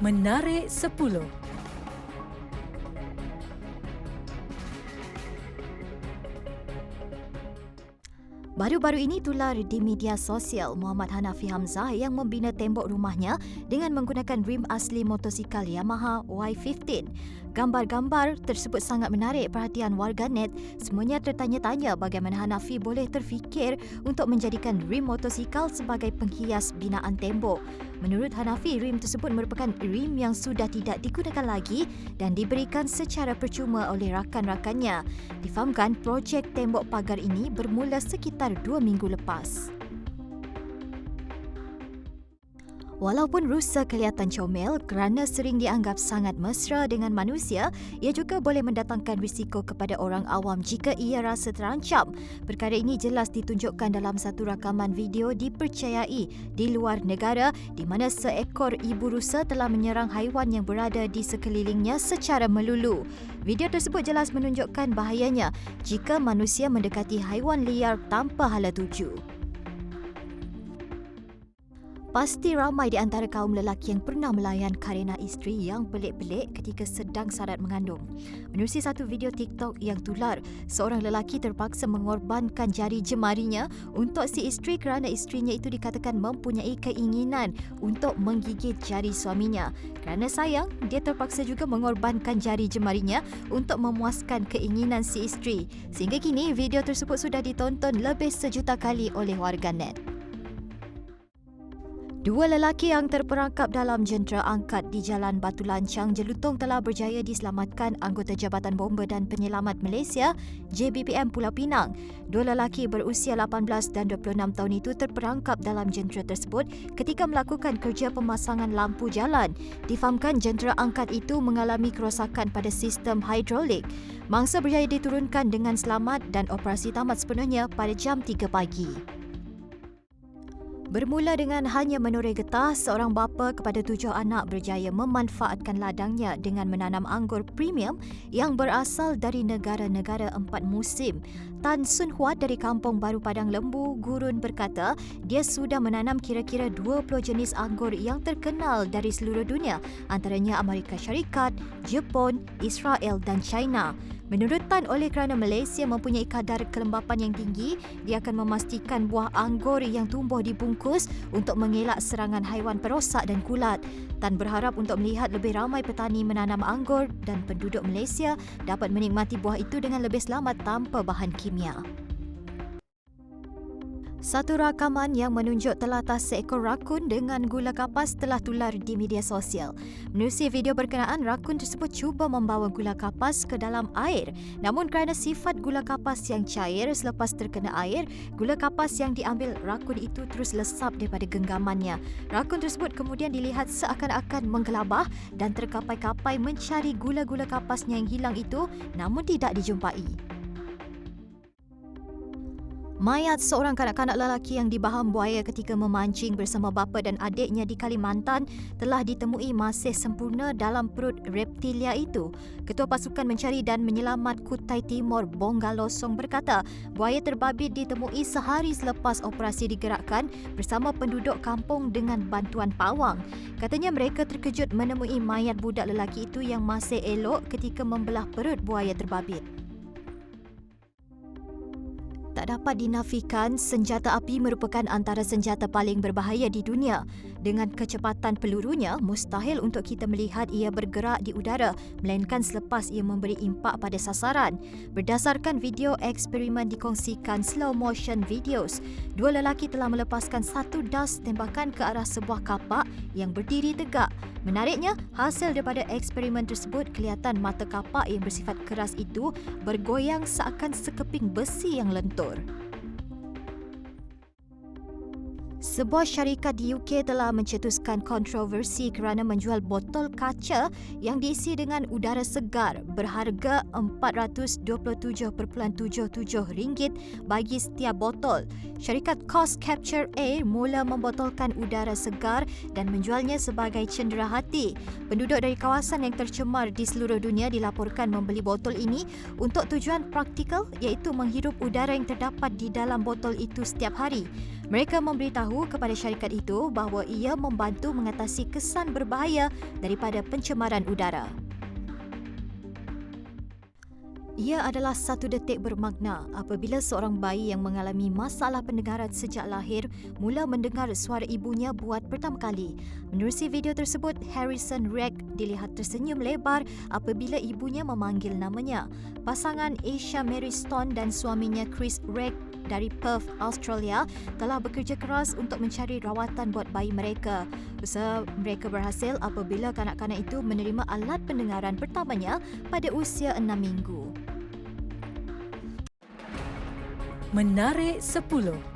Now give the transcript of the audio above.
Menarik 10. Baru-baru ini tular di media sosial Muhammad Hanafi Hamzah yang membina tembok rumahnya dengan menggunakan rim asli motosikal Yamaha Y15. Gambar-gambar tersebut sangat menarik perhatian warganet. Semuanya tertanya-tanya bagaimana Hanafi boleh terfikir untuk menjadikan rim motosikal sebagai penghias binaan tembok. Menurut Hanafi, rim tersebut merupakan rim yang sudah tidak digunakan lagi dan diberikan secara percuma oleh rakan-rakannya. Difahamkan projek tembok pagar ini bermula sekitar 2 minggu lepas. Walaupun rusa kelihatan comel kerana sering dianggap sangat mesra dengan manusia, ia juga boleh mendatangkan risiko kepada orang awam jika ia rasa terancam. Perkara ini jelas ditunjukkan dalam satu rakaman video dipercayai di luar negara di mana seekor ibu rusa telah menyerang haiwan yang berada di sekelilingnya secara melulu. Video tersebut jelas menunjukkan bahayanya jika manusia mendekati haiwan liar tanpa hala tuju. Pasti ramai di antara kaum lelaki yang pernah melayan karena isteri yang pelik-pelik ketika sedang sarat mengandung. Menerusi satu video TikTok yang tular, seorang lelaki terpaksa mengorbankan jari jemarinya untuk si isteri kerana isterinya itu dikatakan mempunyai keinginan untuk menggigit jari suaminya. Kerana sayang, dia terpaksa juga mengorbankan jari jemarinya untuk memuaskan keinginan si isteri. Sehingga kini, video tersebut sudah ditonton lebih 1 juta kali oleh warganet. Dua lelaki yang terperangkap dalam jentera angkat di Jalan Batu Lancang, Jelutong telah berjaya diselamatkan anggota Jabatan Bomba dan Penyelamat Malaysia, JBPM Pulau Pinang. Dua lelaki berusia 18 dan 26 tahun itu terperangkap dalam jentera tersebut ketika melakukan kerja pemasangan lampu jalan. Difahamkan jentera angkat itu mengalami kerosakan pada sistem hidrolik. Mangsa berjaya diturunkan dengan selamat dan operasi tamat sepenuhnya pada jam 3 pagi. Bermula dengan hanya menoreh getah, seorang bapa kepada 7 anak berjaya memanfaatkan ladangnya dengan menanam anggur premium yang berasal dari negara-negara 4 musim. Tan Sun Huat dari Kampung Baru Padang Lembu, Gurun berkata, dia sudah menanam kira-kira 20 jenis anggur yang terkenal dari seluruh dunia, antaranya Amerika Syarikat, Jepun, Israel dan China. Menurut Tan, oleh kerana Malaysia mempunyai kadar kelembapan yang tinggi, dia akan memastikan buah anggur yang tumbuh dibungkus untuk mengelak serangan haiwan perosak dan kulat. Tan berharap untuk melihat lebih ramai petani menanam anggur dan penduduk Malaysia dapat menikmati buah itu dengan lebih selamat tanpa bahan kimia. Satu rakaman yang menunjuk telatah seekor rakun dengan gula kapas telah tular di media sosial. Menerusi video berkenaan, rakun tersebut cuba membawa gula kapas ke dalam air. Namun kerana sifat gula kapas yang cair selepas terkena air, gula kapas yang diambil rakun itu terus lesap daripada genggamannya. Rakun tersebut kemudian dilihat seakan-akan menggelabah dan terkapai-kapai mencari gula-gula kapasnya yang hilang itu, namun tidak dijumpai. Mayat seorang kanak-kanak lelaki yang dibaham buaya ketika memancing bersama bapa dan adiknya di Kalimantan telah ditemui masih sempurna dalam perut reptilia itu. Ketua Pasukan Mencari dan Menyelamat Kutai Timur, Bongga Losong berkata, buaya terbabit ditemui sehari selepas operasi digerakkan bersama penduduk kampung dengan bantuan pawang. Katanya mereka terkejut menemui mayat budak lelaki itu yang masih elok ketika membelah perut buaya terbabit. Tak dapat dinafikan, senjata api merupakan antara senjata paling berbahaya di dunia. Dengan kecepatan pelurunya, mustahil untuk kita melihat ia bergerak di udara, melainkan selepas ia memberi impak pada sasaran. Berdasarkan video eksperimen dikongsikan slow motion videos, dua lelaki telah melepaskan satu das tembakan ke arah sebuah kapak yang berdiri tegak. Menariknya, hasil daripada eksperimen tersebut kelihatan mata kapak yang bersifat keras itu bergoyang seakan sekeping besi yang lentur. Sebuah syarikat di UK telah mencetuskan kontroversi kerana menjual botol kaca yang diisi dengan udara segar berharga RM427.77 bagi setiap botol. Syarikat Cost Capture Air mula membotolkan udara segar dan menjualnya sebagai cenderahati. Penduduk dari kawasan yang tercemar di seluruh dunia dilaporkan membeli botol ini untuk tujuan praktikal, iaitu menghirup udara yang terdapat di dalam botol itu setiap hari. Mereka memberitahu kepada syarikat itu bahawa ia membantu mengatasi kesan berbahaya daripada pencemaran udara. Ia adalah satu detik bermakna apabila seorang bayi yang mengalami masalah pendengaran sejak lahir mula mendengar suara ibunya buat pertama kali. Menerusi video tersebut, Harrison Reg dilihat tersenyum lebar apabila ibunya memanggil namanya. Pasangan Asia Mary Stone dan suaminya Chris Reg dari Perth, Australia telah bekerja keras untuk mencari rawatan buat bayi mereka. Usaha mereka berhasil apabila kanak-kanak itu menerima alat pendengaran pertamanya pada usia 6 minggu. Menarik 10.